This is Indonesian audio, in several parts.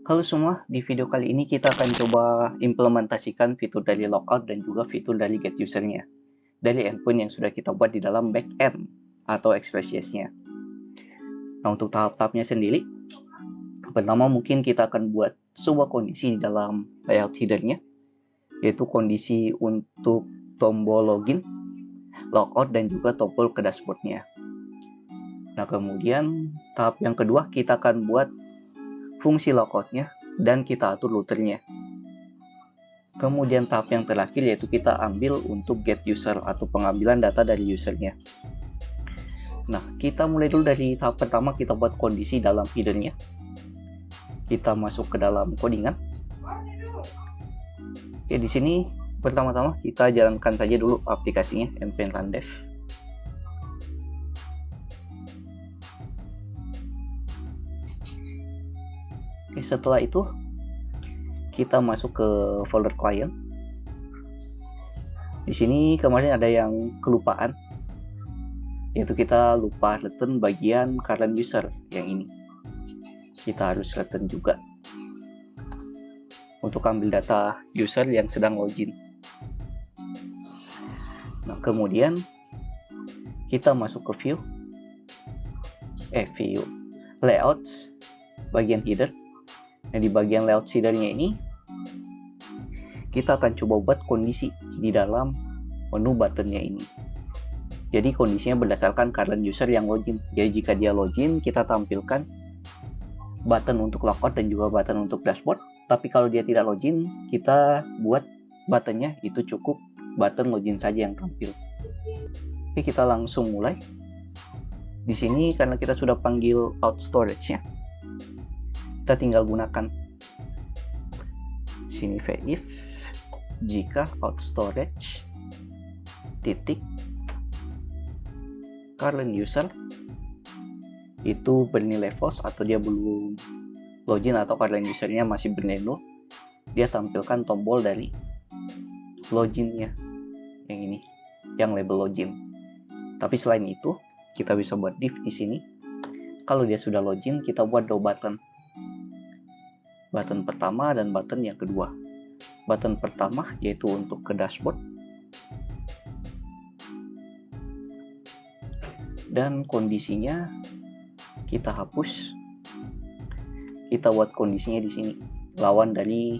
Halo semua, di video kali ini kita akan coba implementasikan fitur dari logout dan juga fitur dari get usernya dari endpoint yang sudah kita buat di dalam backend atau Express.js-nya. Nah, untuk tahap-tahapnya sendiri, pertama mungkin kita akan buat sebuah kondisi di dalam layout header-nya, yaitu kondisi untuk tombol login, logout, dan juga tombol ke dashboard-nya. Nah, kemudian tahap yang kedua kita akan buat fungsi logout-nya dan kita atur routernya. Kemudian tahap yang terakhir yaitu kita ambil untuk get user atau pengambilan data dari usernya. Nah, kita mulai dulu dari tahap pertama, kita buat kondisi dalam header-nya. Kita masuk ke dalam codingan. Oke, di sini pertama-tama kita jalankan saja dulu aplikasinya npm run dev. Oke, setelah itu kita masuk ke folder client. Di sini kemarin ada yang kelupaan, yaitu kita lupa return bagian current user yang ini. Kita harus return juga untuk ambil data user yang sedang login. Nah, kemudian kita masuk ke view layouts, bagian header. Nah, di bagian layout header-nya ini kita akan coba buat kondisi di dalam menu button-nya ini. Jadi kondisinya berdasarkan current user yang login. Jadi jika dia login, kita tampilkan button untuk logout dan juga button untuk dashboard. Tapi kalau dia tidak login, kita buat buttonnya itu cukup button login saja yang tampil. Oke, kita langsung mulai. Di sini karena kita sudah panggil out storage-nya, kita tinggal gunakan sini if jika out storage titik current user itu bernilai false atau dia belum login atau current usernya masih bernilai null, dia tampilkan tombol dari loginnya yang ini, yang label login. Tapi selain itu kita bisa buat div di sini. Kalau dia sudah login, kita buat dua button pertama dan button yang kedua. Button pertama yaitu untuk ke dashboard, dan kondisinya kita hapus. Kita buat kondisinya di sini lawan dari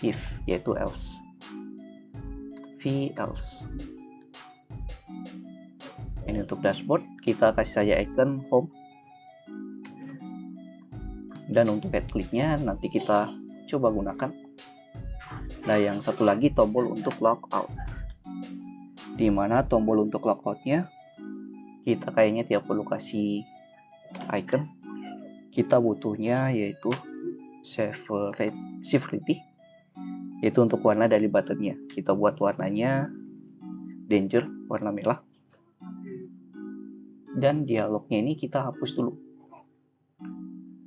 if, yaitu else. else. Ini untuk dashboard, kita kasih saja icon home. Dan untuk head click-nya nanti kita coba gunakan. Nah, yang satu lagi tombol untuk logout. Di mana tombol untuk logout-nya kita kayaknya tidak perlu kasih icon. Kita butuhnya yaitu severity, yaitu untuk warna dari buttonnya. Kita buat warnanya danger, warna merah. Dan dialognya ini kita hapus dulu.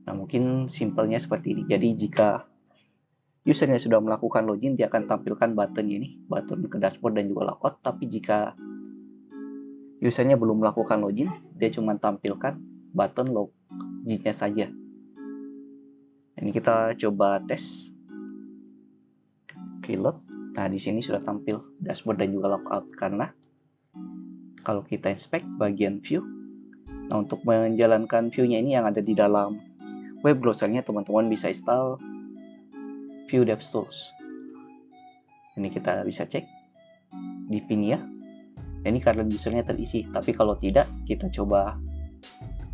Nah, mungkin simpelnya seperti ini. Jadi jika usernya sudah melakukan login, dia akan tampilkan button ini, button ke dashboard dan juga logout. Tapi jika usernya belum melakukan login, dia cuma tampilkan button loginnya saja. Ini kita coba tes. Reload. Nah, di sini sudah tampil dashboard dan juga logout. Karena kalau kita inspect bagian view, nah untuk menjalankan view-nya ini yang ada di dalam web browser-nya, teman-teman bisa install View DevTools. Ini kita bisa cek di pin-nya. Ini karena usernya terisi, tapi kalau tidak, kita coba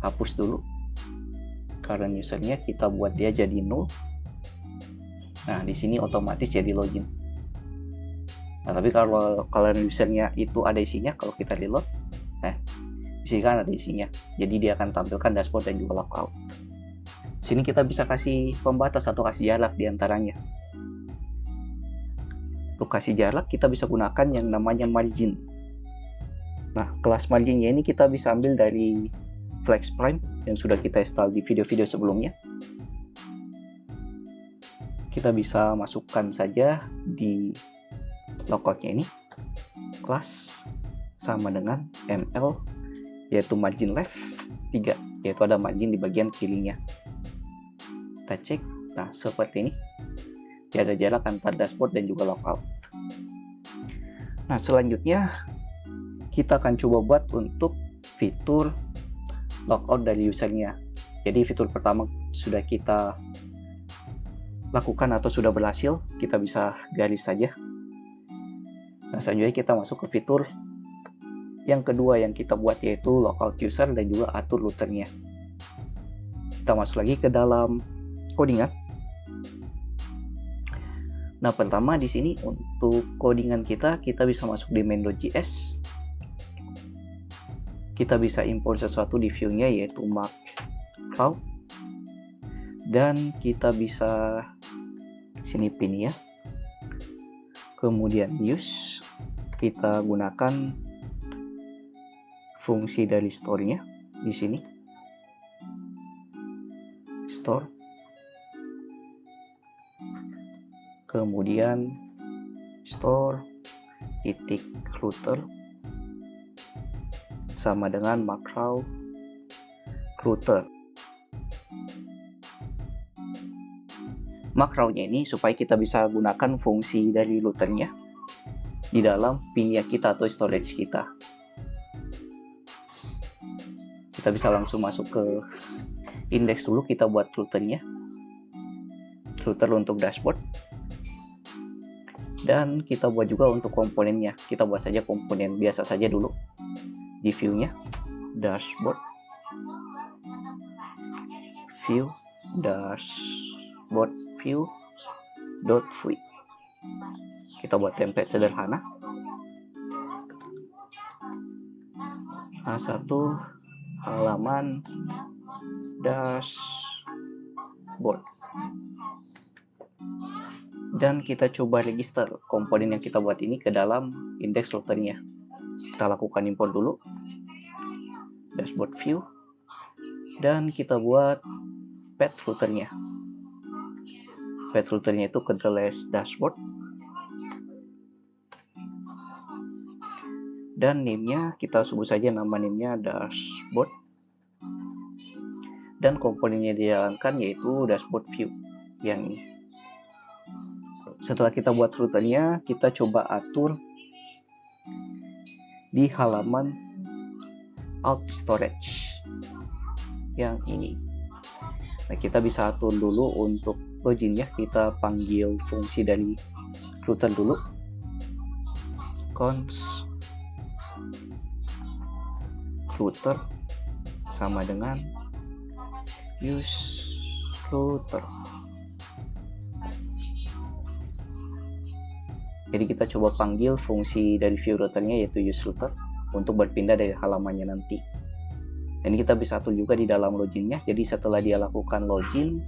hapus dulu karena usernya, kita buat dia jadi null. Nah, di sini otomatis jadi login. Nah, tapi kalau usernya itu ada isinya, kalau kita reload, nah di sini kan ada isinya, jadi dia akan tampilkan dashboard dan juga logout. Sini kita bisa kasih pembatas atau kasih jarak di antaranya. Untuk kasih jarak kita bisa gunakan yang namanya margin. Nah, kelas marginnya ini kita bisa ambil dari Flex Prime yang sudah kita install di video-video sebelumnya. Kita bisa masukkan saja di logoutnya ini kelas sama dengan ml, yaitu margin left 3, yaitu ada margin di bagian kirinya. Kita cek Nah, seperti ini. Tiada jarak antar dashboard dan juga logout. Nah, selanjutnya kita akan coba buat untuk fitur logout dari usernya. Jadi fitur pertama sudah kita lakukan atau sudah berhasil, kita bisa garis saja. Nah, selanjutnya kita masuk ke fitur yang kedua yang kita buat, yaitu logout user dan juga atur routernya. Kita masuk lagi ke dalam codingan. Nah, pertama di sini untuk codingan kita bisa masuk di main.js. Kita bisa import sesuatu di view-nya, yaitu macro. Dan kita bisa sini pin ya. Kemudian use, kita gunakan fungsi dari store-nya di sini. Store. Kemudian store titik router sama dengan macro router. Makronya ini supaya kita bisa gunakan fungsi dari routernya di dalam pinnya kita atau storage kita. Kita bisa langsung masuk ke index dulu, kita buat routernya. Router untuk dashboard. Dan kita buat juga untuk komponennya. Kita buat saja komponen biasa saja dulu di view-nya. Dashboard. View. Dashboard view. .view. Kita buat template sederhana. A1 halaman dashboard. Dan kita coba register komponen yang kita buat ini ke dalam index routernya. Kita lakukan import dulu. Dashboard view. Dan kita buat path routernya. Path routernya itu ke dashboard. Dan name-nya kita sebut saja nama name-nya dashboard. Dan komponennya dijalankan yaitu dashboard view yang ini. Setelah kita buat routernya, kita coba atur di halaman alt storage yang ini. Nah, kita bisa atur dulu untuk loginnya. Kita panggil fungsi dari router dulu. Const router sama dengan use router. Jadi kita coba panggil fungsi dari view routernya yaitu use router untuk berpindah dari halamannya nanti. Ini kita bisa atur juga di dalam loginnya. Jadi setelah dia lakukan login,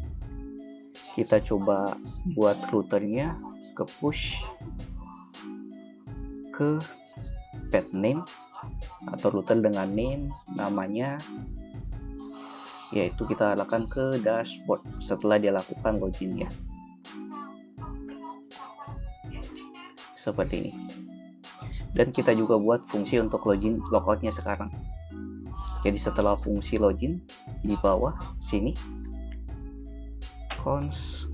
kita coba buat routernya ke push ke path name atau router dengan name namanya, yaitu kita arahkan ke dashboard setelah dia lakukan login ya. Seperti ini. Dan kita juga buat fungsi untuk login logoutnya sekarang. Jadi setelah fungsi login di bawah sini const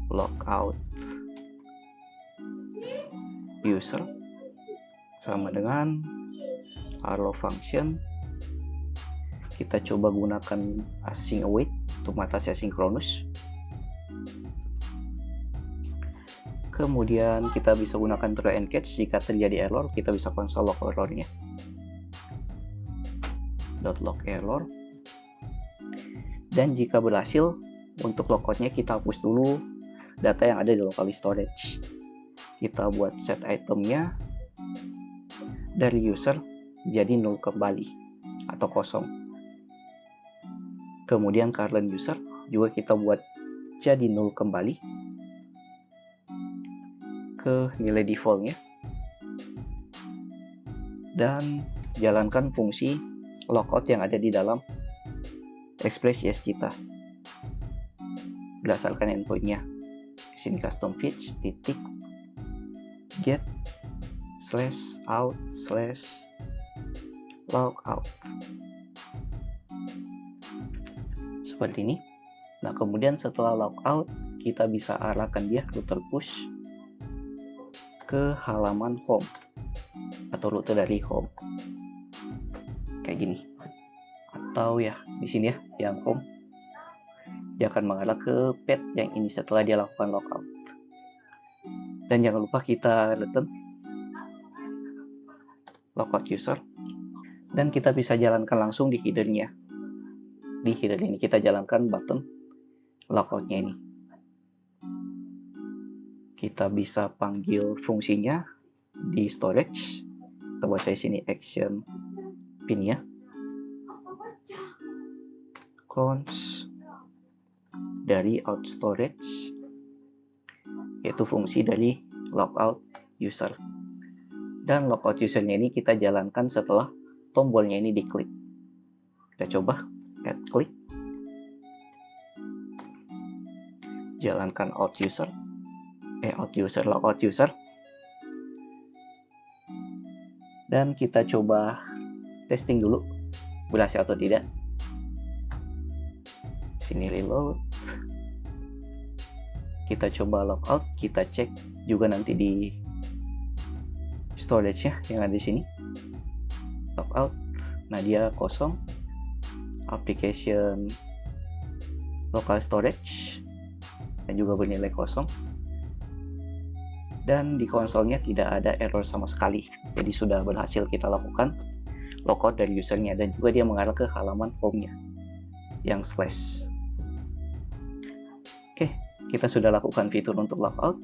logout user sama dengan arrow function. Kita coba gunakan async await untuk mengatasi asinkronus. Kemudian kita bisa gunakan try and catch. Jika terjadi error, kita bisa konsol log errornya. .log error. Dan jika berhasil, untuk logoutnya kita hapus dulu data yang ada di local storage. Kita buat set itemnya dari user jadi 0 kembali atau kosong. Kemudian current user juga kita buat jadi 0 kembali ke nilai defaultnya, dan jalankan fungsi logout yang ada di dalam Express.js kita berdasarkan endpointnya. Di sini custom feeds titik get /out /logout. seperti ini. Nah, kemudian setelah logout, kita bisa arahkan dia router push ke halaman home atau rute dari home kayak gini, atau ya di sini ya yang home, dia akan mengarah ke pad yang ini setelah dia lakukan logout. Dan jangan lupa kita return logout user, dan kita bisa jalankan langsung di headernya. Di header ini kita jalankan button logoutnya ini. Kita bisa panggil fungsinya di storage. Kita buat saya sini action pin ya, cons dari out storage, yaitu fungsi dari logout user. Dan logout usernya ini kita jalankan setelah tombolnya ini diklik. Kita coba add klik, jalankan logout user, dan kita coba testing dulu berhasil atau tidak. Sini reload, kita coba logout, kita cek juga nanti di storage nya yang ada di sini. Logout, nah dia kosong. Application local storage dan juga bernilai kosong, dan di konsolnya tidak ada error sama sekali. Jadi sudah berhasil kita lakukan logout dari usernya, dan juga dia mengarah ke halaman home-nya yang slash. Oke, kita sudah lakukan fitur untuk logout.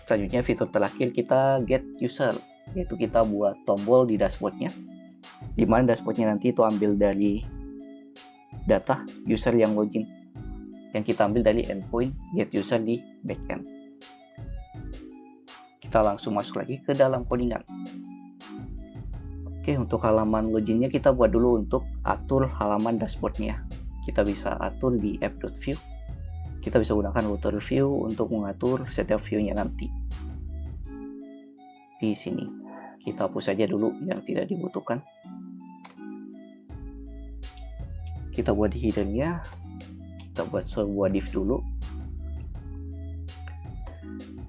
Selanjutnya fitur terakhir kita get user, yaitu kita buat tombol di dashboardnya, di mana dashboardnya nanti itu ambil dari data user yang login, yang kita ambil dari endpoint get user di backend. Kita langsung masuk lagi ke dalam codingan. Oke, untuk halaman loginnya kita buat dulu untuk atur halaman dashboardnya. Kita bisa atur di app.view. Kita bisa gunakan router view untuk mengatur setiap view-nya nanti. Di sini kita hapus saja dulu yang tidak dibutuhkan. Kita buat di header-nya, kita buat sebuah div dulu,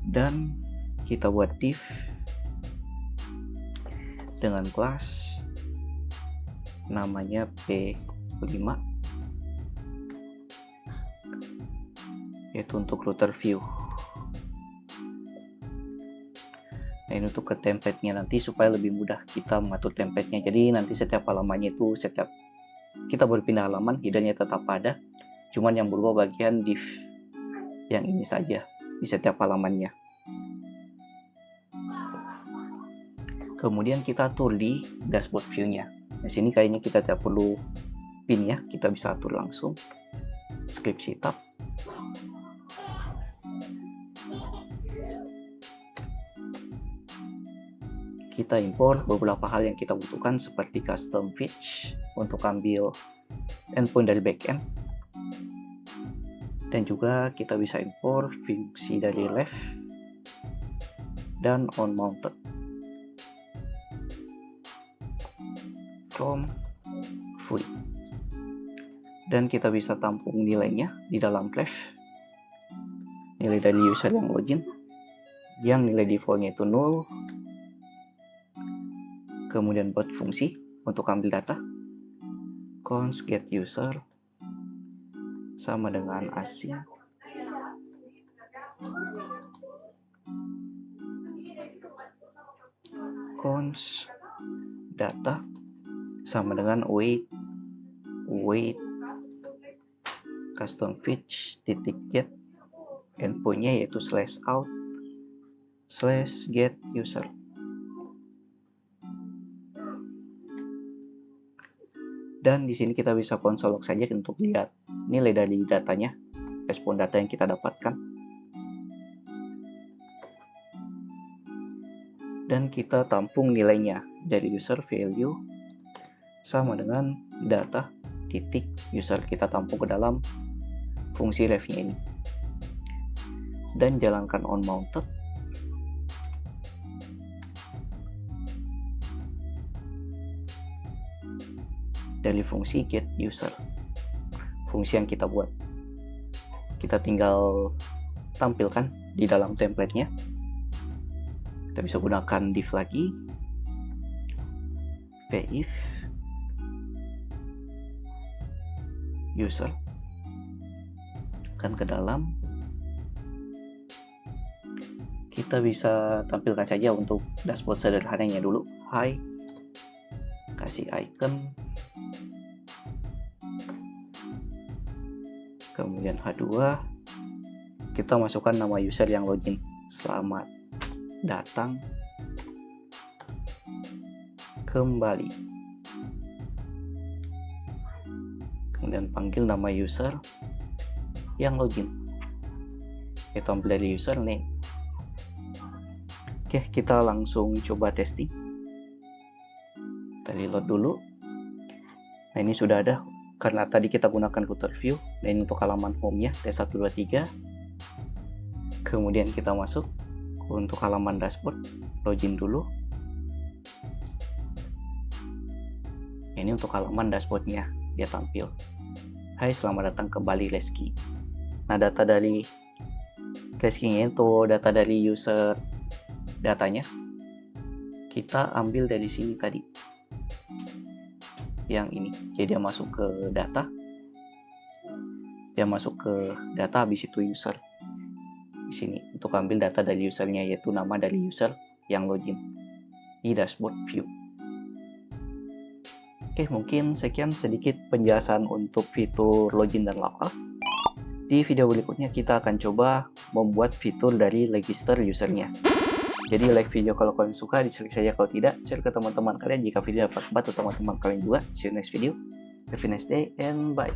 dan kita buat div dengan kelas namanya P5, yaitu untuk router view. Nah, ini untuk ke template-nya nanti supaya lebih mudah kita mengatur template-nya. Jadi nanti setiap halamannya itu, setiap kita berpindah halaman, header-nya tetap ada, cuman yang berubah bagian div yang ini saja di setiap halamannya. Kemudian kita atur di dashboard view-nya. Di sini kayaknya kita tidak perlu pin ya, kita bisa atur langsung. Script setup. Kita import beberapa hal yang kita butuhkan seperti custom fetch untuk ambil endpoint dari backend, dan juga kita bisa import fungsi dari left dan on mounted from fluid, dan kita bisa tampung nilainya di dalam left, nilai dari user yang login, yang nilai defaultnya itu 0. Kemudian buat fungsi untuk ambil data, const get user sama dengan async const data sama dengan wait custom fetch titik get endpointnya yaitu /out /get user. Dan di sini kita bisa console log saja untuk lihat nilai dari datanya, respon data yang kita dapatkan. Dan kita tampung nilainya dari user value sama dengan data titik user, kita tampung ke dalam fungsi ref-nya ini. Dan jalankan on mounted. Dari fungsi get user. fungsi yang kita buat. Kita tinggal tampilkan di dalam template-nya. Kita bisa gunakan div lagi, if user, kan ke dalam. Kita bisa tampilkan saja untuk dashboard sederhananya dulu. Hi, kasih icon, kemudian H2, kita masukkan nama user yang login. Selamat datang kembali. Kemudian panggil nama user yang login. Kita ambil dari username. Oke, kita langsung coba testing. Kita reload dulu. Nah, ini sudah ada karena tadi kita gunakan router view. Dan ini untuk halaman home-nya T123. Kemudian kita masuk untuk halaman dashboard, login dulu. Ini untuk halaman dashboardnya, dia tampil. Hai, selamat datang kembali Reski. Nah, data dari Reski-nya itu data dari user datanya. Kita ambil dari sini tadi. Yang ini. Jadi dia masuk ke data. Dia masuk ke data, habis itu user. Di sini untuk ambil data dari usernya, yaitu nama dari user yang login di dashboard view. Oke, mungkin sekian sedikit penjelasan untuk fitur login dan logout. Di video berikutnya kita akan coba membuat fitur dari register usernya. Jadi like video kalau kalian suka, dislike saja kalau tidak, share ke teman-teman kalian jika video dapat membantu teman-teman kalian juga. See you next video. Have a nice day and bye.